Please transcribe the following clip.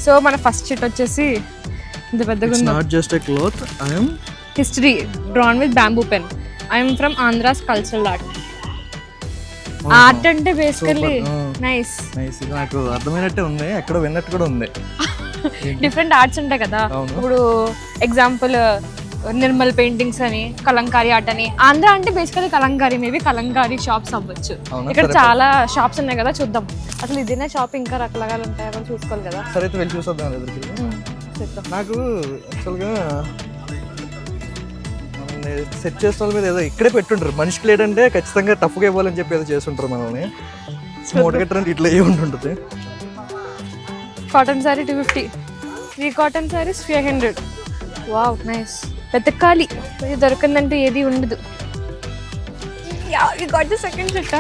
So మన first sheet వచ్చేసి ఇంత పెద్దగా ఉంది. Not just a cloth, I am history drawn with bamboo pen. I'm from Andhra's cultural art. Art అంటే basically nice. ఇది నాకు అర్థమైనట్టే ఉంది, ఎక్కడ విన్నట్టు కూడా ఉంది. డిఫరెంట్ ఆర్ట్స్ ఉంటాయి కదా, ఇప్పుడు ఎగ్జాంపుల్ నిర్మల్ పెయింటింగ్స్ అని, కలంకారీ ఆర్ట్ అని. ఆంధ్ర అంటే basically Kalamkari, maybe Kalamkari shops అవ్వచ్చు. ఇక్కడ చాలా షాప్స్ ఉన్నాయి కదా, చూద్దాం అసలు ఇదేనా షాప్, ఇంకా రకరకాలు ఉంటాయో చూసుకోవాలి కదా. సరే అయితే వెళ్ళి చూద్దాం. నాకు యాక్చువల్గా సెట్ చేసిన మీద ఏదో ఇక్కడే పెట్టుంటారు, మనిషికి లేదంటే ఖచ్చితంగా టఫ్గా ఇవ్వాలని చెప్పి ఏదో చేస్తుంటారు మనల్ని. స్మోట్ కట్టడానికి ఇట్లా ఏ ఉంటుంటుంది. Cotton sari 250, 3 cotton saris 500. Wow nice. వెతకాలి, ఇది దొరికిందంటే ఏది ఉండదు. Yeah we got the second set.